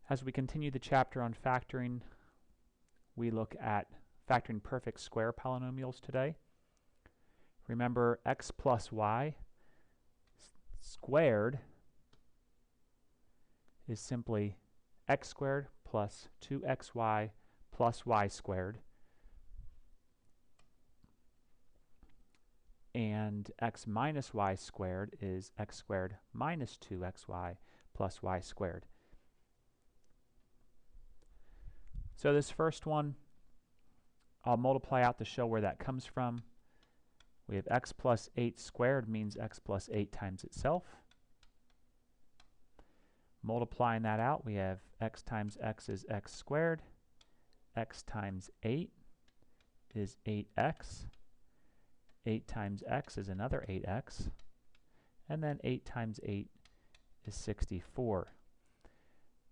As we continue the chapter on factoring, we look at factoring perfect square polynomials today. Remember, x plus y squared is simply x squared plus 2xy plus y squared. And x minus y squared is x squared minus 2xy plus y squared. So this first one, I'll multiply out to show where that comes from. We have x plus 8 squared means x plus 8 times itself. Multiplying that out, we have x times x is x squared. X times 8 is 8x. 8 times x is another 8x. And then 8 times 8 is 64.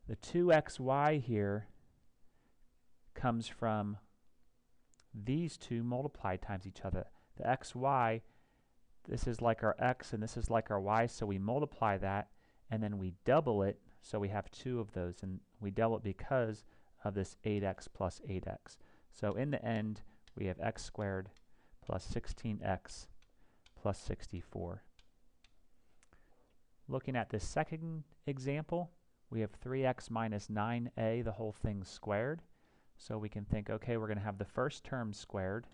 The 2xy here comes from these two multiplied times each other. The xy, this is like our x and this is like our y, so we multiply that and then we double it, so we have two of those, and we double it because of this 8x plus 8x. So in the end, we have x squared plus 16x plus 64. Looking at this second example, we have 3x minus 9a, the whole thing squared. So we can think, okay, we're going to have the first term squared,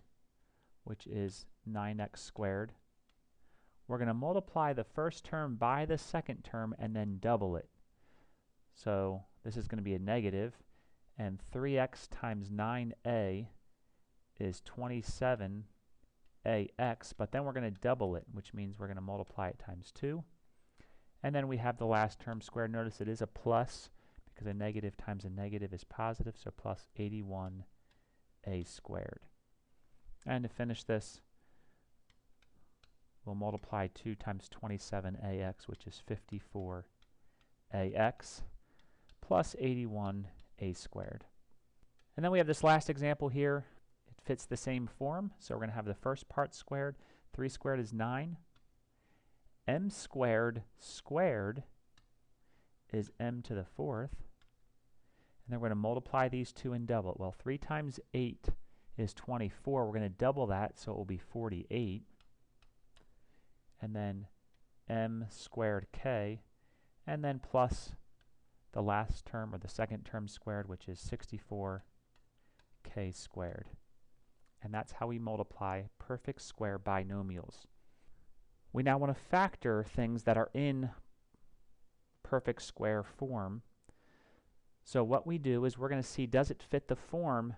which is 9x squared. We're going to multiply the first term by the second term and then double it. So this is going to be a negative, and 3x times 9a is 27ax, but then we're going to double it, which means we're going to multiply it times 2. And then we have the last term squared. Notice it is a plus, because a negative times a negative is positive, so plus 81a squared. And to finish this, we'll multiply 2 times 27ax, which is 54ax, plus 81a squared. And then we have this last example here. It fits the same form, so we're going to have the first part squared. 3 squared is 9. M squared squared is m to the fourth. And then we're going to multiply these two and double it. Well, 3 times 8 is 24. We're going to double that, so it will be 48. And then m squared k, and then plus the last term, or the second term squared, which is 64k squared. And that's how we multiply perfect square binomials. We now want to factor things that are in perfect square form. So what we do is we're going to see, does it fit the form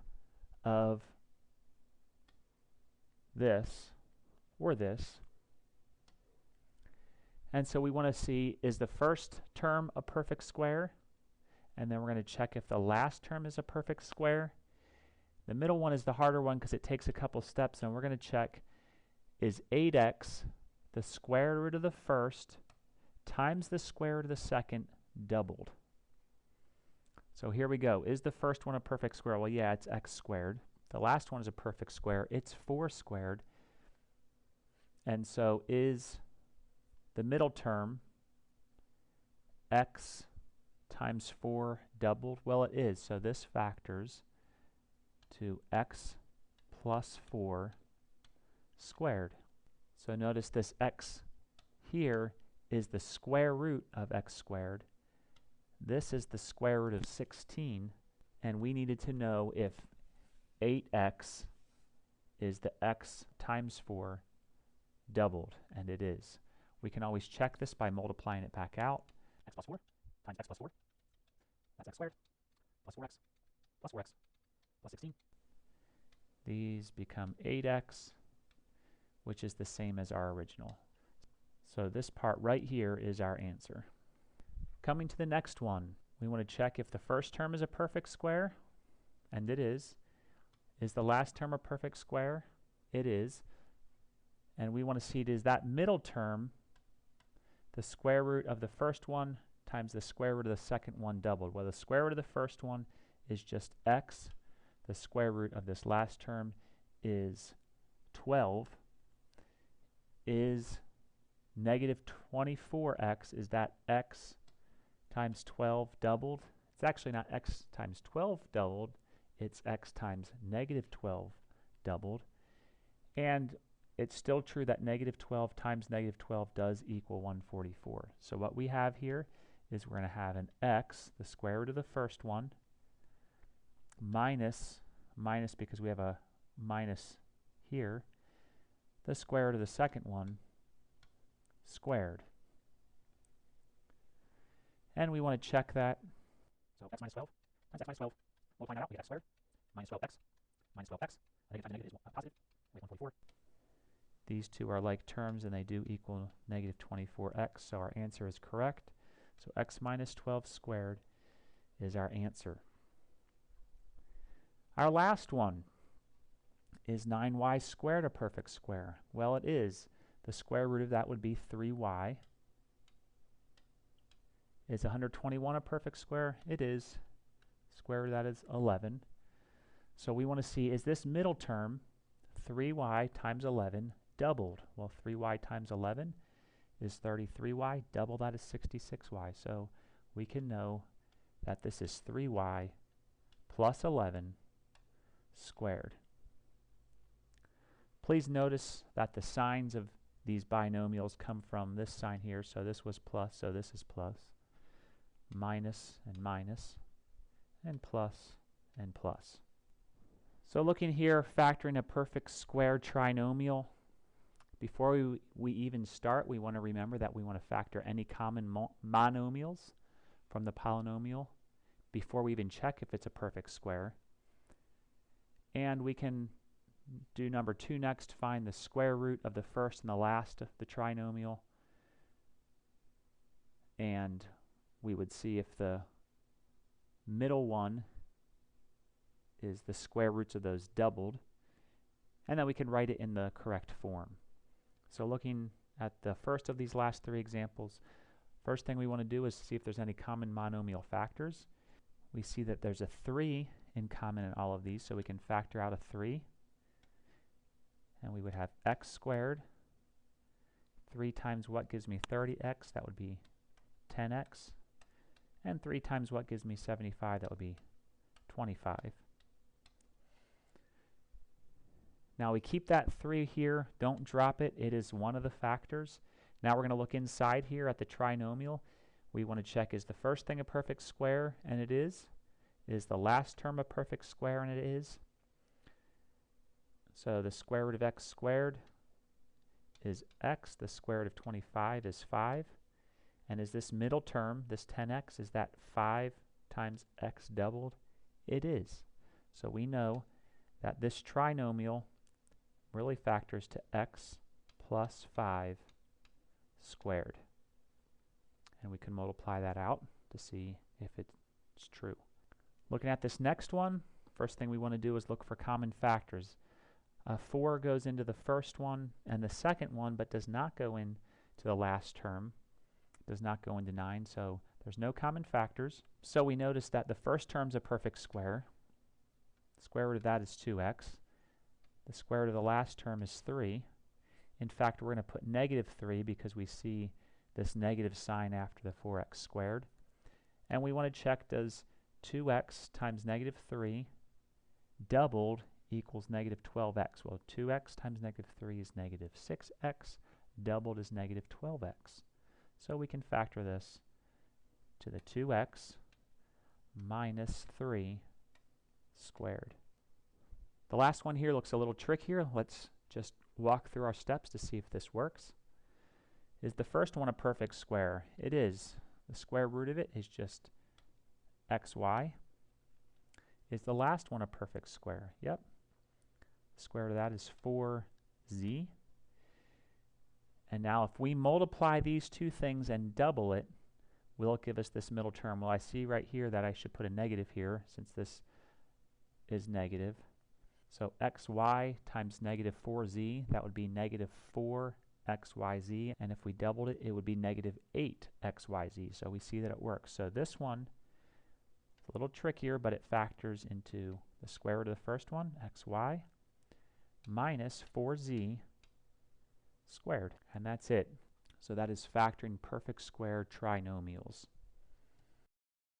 of this or this? And so we want to see, is the first term a perfect square? And then we're going to check if the last term is a perfect square. The middle one is the harder one because it takes a couple steps, and we're going to check, is 8x the square root of the first times the square root of the second doubled? So here we go. Is the first one a perfect square? Well, yeah, it's x squared. The last one is a perfect square. It's 4 squared. And so is the middle term x times 4 doubled? Well, it is. So this factors to x plus 4 squared. So notice this x here is the square root of x squared. This is the square root of 16, and we needed to know if 8x is the x times 4 doubled, and it is. We can always check this by multiplying it back out. X plus 4 times x plus 4. That's x squared plus 4x plus 4x plus 16. These become 8x, which is the same as our original. So this part right here is our answer. Coming to the next one, we want to check if the first term is a perfect square, and it is. Is the last term a perfect square? It is. And we want to see, is that middle term the square root of the first one times the square root of the second one doubled? Well, the square root of the first one is just x. The square root of this last term is 12. Is negative 24x, is that x times 12 doubled? It's It's actually not x times 12 doubled, it's x times negative 12 doubled. And it's still true that negative 12 times negative 12 does equal 144. So what we have here is we're going to have an x, the square root of the first one, minus because we have a minus here, the square root of the second one squared. And we want to check that. So x minus 12 times x minus 12. Multiplying that out, we get x squared minus 12x minus 12x. I think times negative is positive. We have 144. These two are like terms, and they do equal negative 24x, so our answer is correct. So x minus 12 squared is our answer. Our last one is 9y squared a perfect square? Well, it is. The square root of that would be 3y. Is 121 a perfect square? It is. Square root of that is 11. So we want to see, is this middle term, 3y times 11, doubled? Well, 3y times 11 is 33y. Double that is 66y. So we can know that this is 3y plus 11 squared. Please notice that the signs of these binomials come from this sign here. So this was plus, so this is plus. Minus, and plus, and plus. So looking here, factoring a perfect square trinomial, before we even start, we want to remember that we want to factor any common monomials from the polynomial before we even check if it's a perfect square. And we can do number 2 next, find the square root of the first and the last of the trinomial. And we would see if the middle one is the square roots of those doubled. And then we can write it in the correct form. So looking at the first of these last 3 examples, first thing we want to do is see if there's any common monomial factors. We see that there's a 3 in common in all of these, so we can factor out a 3. And we would have x squared. 3 times what gives me 30x? That would be 10x. And 3 times what gives me 75? That would be 25. Now we keep that 3 here. Don't drop it. It is one of the factors. Now we're going to look inside here at the trinomial. We want to check, is the first thing a perfect square? And it is. Is the last term a perfect square? And it is. So the square root of x squared is x. The square root of 25 is 5. And is this middle term, this 10x, is that 5 times x doubled? It is. So we know that this trinomial really factors to x plus 5 squared. And we can multiply that out to see if it's true. Looking at this next one, first thing we want to do is look for common factors. 4 goes into the first one and the second one, but does not go into the last term. Does not go into 9, so there's no common factors. So we notice that the first term's a perfect square. The square root of that is 2x. The square root of the last term is 3. In fact, we're going to put negative 3 because we see this negative sign after the 4x squared. And we want to check, does 2x times negative 3 doubled equals negative 12x? Well, 2x times negative 3 is negative 6x. Doubled is negative 12x. So we can factor this to the 2x minus 3 squared. The last one here looks a little trickier. Let's just walk through our steps to see if this works. Is the first one a perfect square? It is. The square root of it is just xy. Is the last one a perfect square? Yep. The square root of that is 4z. And now if we multiply these two things and double it, will it give us this middle term? Well, I see right here that I should put a negative here since this is negative. So xy times negative 4z, that would be negative 4xyz. And if we doubled it, it would be negative 8xyz. So we see that it works. So this one is a little trickier, but it factors into the square root of the first one, xy, minus 4z squared. And that's it. So that is factoring perfect square trinomials.